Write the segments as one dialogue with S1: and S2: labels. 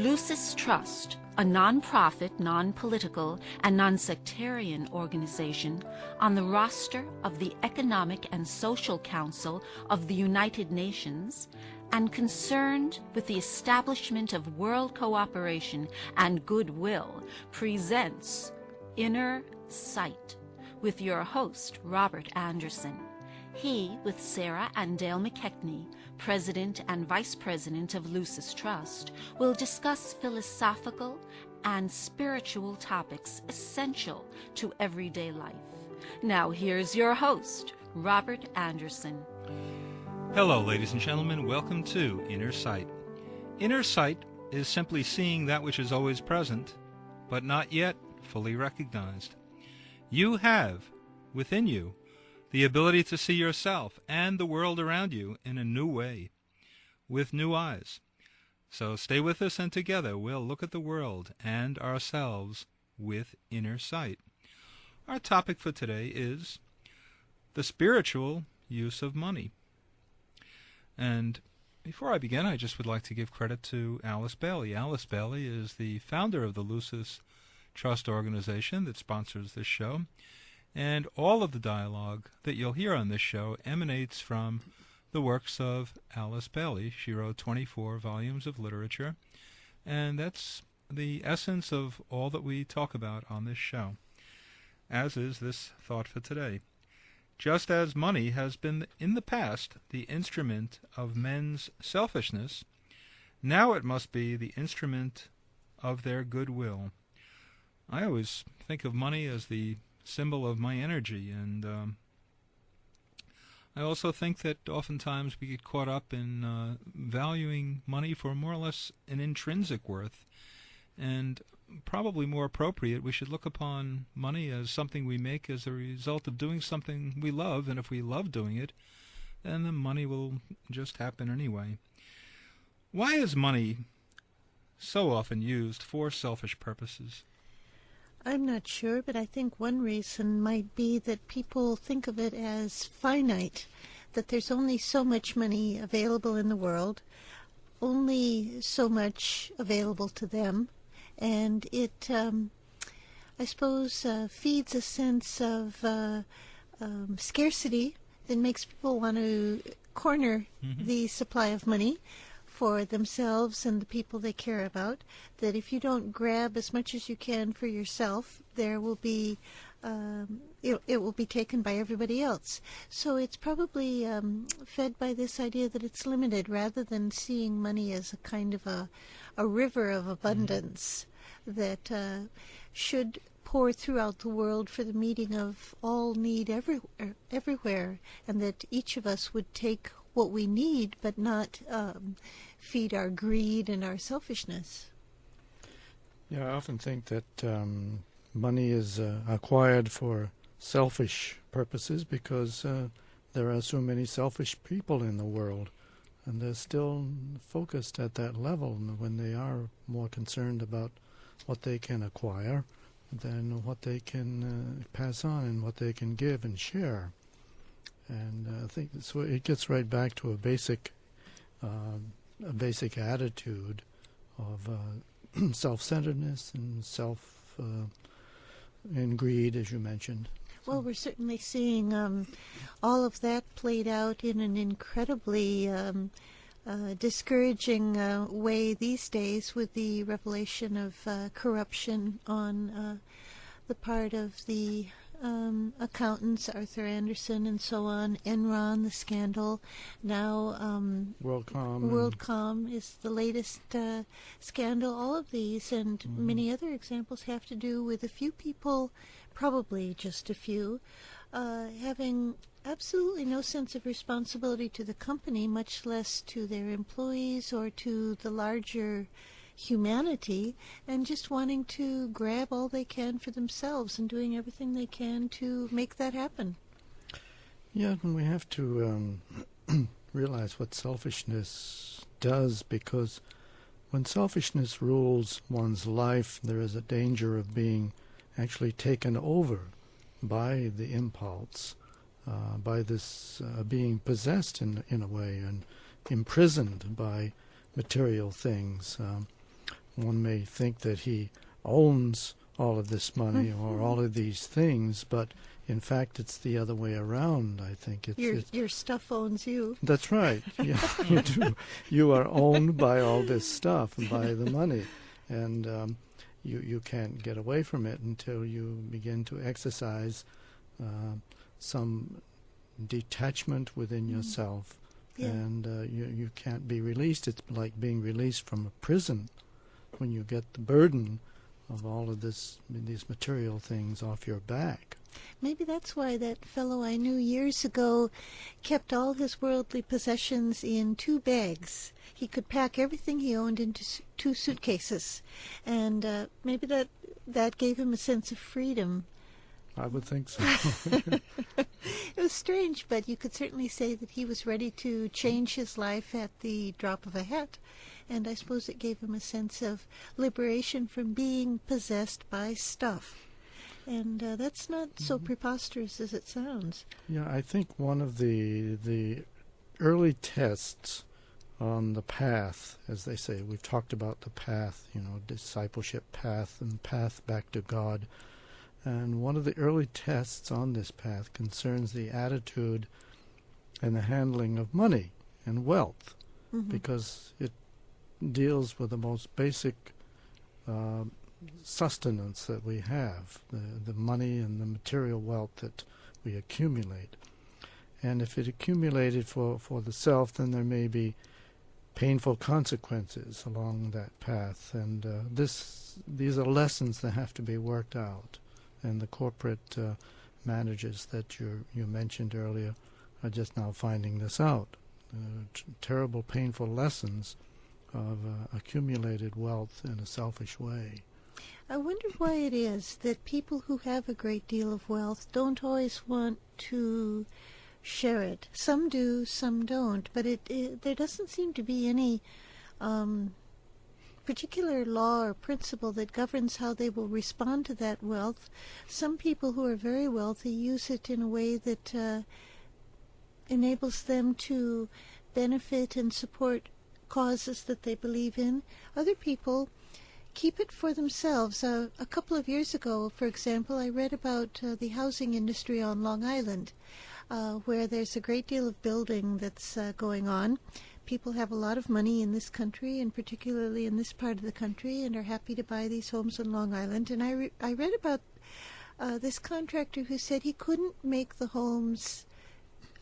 S1: Lucis Trust, a non-profit, non-political, and non-sectarian organization on the roster of the Economic and Social Council of the United Nations, and concerned with the establishment of world cooperation and goodwill, presents Inner Sight with your host, Robert Anderson. He, with Sarah and Dale McKechnie, President and Vice President of Lucis Trust, will discuss philosophical and spiritual topics essential to everyday life. Now here's your host, Robert Anderson.
S2: Hello, ladies and gentlemen. Welcome to Inner Sight. Inner sight is simply seeing that which is always present, but not yet fully recognized. You have, within you, the ability to see yourself and the world around you in a new way, with new eyes. So stay with us, and together we'll look at the world and ourselves with inner sight. Our topic for today is the spiritual use of money. And before I begin, I just would like to give credit to Alice Bailey. Alice Bailey is the founder of the Lucis Trust organization that sponsors this show. And all of the dialogue that you'll hear on this show emanates from the works of Alice Bailey. She wrote 24 volumes of literature, and that's the essence of all that we talk about on this show, as is this thought for today. Just as money has been in the past the instrument of men's selfishness, now it must be the instrument of their goodwill. I always think of money as the symbol of my energy, and I also think that oftentimes we get caught up in valuing money for more or less an intrinsic worth, and probably more appropriate, we should look upon money as something we make as a result of doing something we love, and if we love doing it, then the money will just happen anyway. Why is money so often used for selfish purposes?
S3: I'm not sure, but I think one reason might be that people think of it as finite, that there's only so much money available in the world, only so much available to them, and it, I suppose, feeds a sense of scarcity that makes people want to corner the supply of money for themselves and the people they care about, that if you don't grab as much as you can for yourself, there will be it will be taken by everybody else. So it's probably fed by this idea that it's limited, rather than seeing money as a kind of a river of abundance that should pour throughout the world for the meeting of all need everywhere, and that each of us would take what we need, but not feed our greed and our selfishness.
S4: Yeah, I often think that money is acquired for selfish purposes because there are so many selfish people in the world, and they're still focused at that level when they are more concerned about what they can acquire than what they can pass on and what they can give and share. And I think it gets right back to a basic attitude of self-centeredness and and greed, as you mentioned.
S3: Well, we're certainly seeing all of that played out in an incredibly discouraging way these days, with the revelation of corruption on the part of the accountants, Arthur Anderson and so on, Enron, the scandal. Now WorldCom is the latest scandal. All of these and many other examples have to do with a few people, probably just a few, having absolutely no sense of responsibility to the company, much less to their employees or to the larger humanity, and just wanting to grab all they can for themselves and doing everything they can to make that happen.
S4: Yeah, and we have to realize what selfishness does, because when selfishness rules one's life, there is a danger of being actually taken over by the impulse, by this being possessed in a way and imprisoned by material things. one may think that he owns all of this money or all of these things, but in fact it's the other way around. I think
S3: your stuff owns you.
S4: That's right. Yeah, you do. You are owned by all this stuff, by the money, and you can't get away from it until you begin to exercise some detachment within yourself, and you can't be released. It's like being released from a prison when you get the burden of all of these material things off your back.
S3: Maybe that's why that fellow I knew years ago kept all his worldly possessions in 2 bags. He could pack everything he owned into 2 suitcases, and maybe that gave him a sense of freedom.
S4: I would think so.
S3: It was strange, but you could certainly say that he was ready to change his life at the drop of a hat. And I suppose it gave him a sense of liberation from being possessed by stuff. And that's not so preposterous as it sounds.
S4: Yeah, I think one of the early tests on the path, as they say, we've talked about the path, discipleship path and path back to God. And one of the early tests on this path concerns the attitude and the handling of money and wealth, because it deals with the most basic sustenance that we have, the money and the material wealth that we accumulate. And if it accumulated for the self, then there may be painful consequences along that path. And these are lessons that have to be worked out. And the corporate managers that you mentioned earlier are just now finding this out. Terrible, painful lessons of accumulated wealth in a selfish way.
S3: I wonder why it is that people who have a great deal of wealth don't always want to share it. Some do, some don't, but there doesn't seem to be any particular law or principle that governs how they will respond to that wealth. Some people who are very wealthy use it in a way that enables them to benefit and support causes that they believe in. Other people keep it for themselves. A couple of years ago, for example, I read about the housing industry on Long Island, where there's a great deal of building that's going on. People have a lot of money in this country, and particularly in this part of the country, and are happy to buy these homes on Long Island. And I read about this contractor who said he couldn't make the homes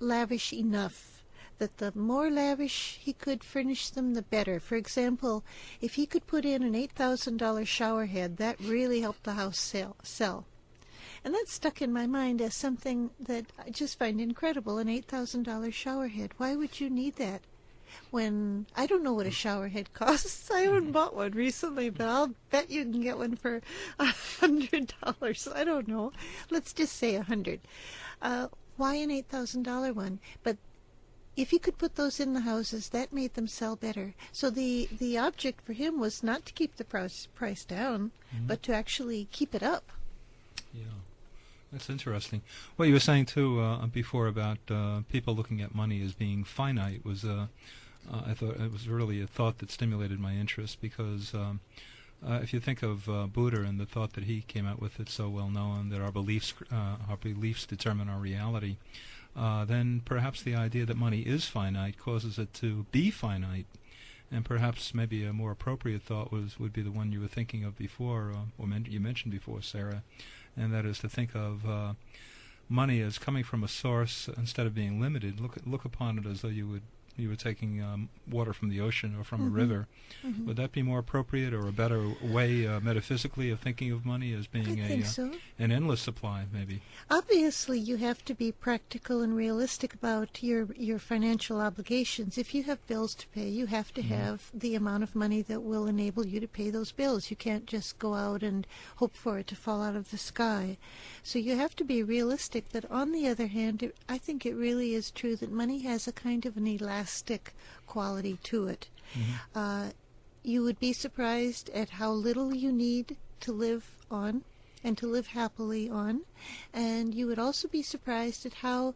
S3: lavish enough, that the more lavish he could furnish them, the better. For example, if he could put in an $8,000 shower head, that really helped the house sell. And that stuck in my mind as something that I just find incredible, an $8,000 shower head. Why would you need that? When I don't know what a shower head costs. I haven't bought one recently, but I'll bet you can get one for $100. I don't know. Let's just say $100. Why an $8,000 one? But if he could put those in the houses, that made them sell better. So the object for him was not to keep the price down, but to actually keep it up.
S2: Yeah, that's interesting. What you were saying too before about people looking at money as being finite was, I thought it was really a thought that stimulated my interest, because if you think of Buddha and the thought that he came out with, it's so well known that our beliefs determine our reality. Then perhaps the idea that money is finite causes it to be finite, and perhaps maybe a more appropriate thought would be the one you were thinking of before, or you mentioned before, Sarah, and that is to think of money as coming from a source instead of being limited. Look upon it as though you were taking water from the ocean or from a river. Would that be more appropriate, or a better way metaphysically of thinking of money as being an endless supply, maybe?
S3: Obviously, you have to be practical and realistic about your financial obligations. If you have bills to pay, you have to have the amount of money that will enable you to pay those bills. You can't just go out and hope for it to fall out of the sky. So you have to be realistic. But on the other hand, I think it really is true that money has a kind of an elastic quality to it. You would be surprised at how little you need to live on and to live happily on, and you would also be surprised at how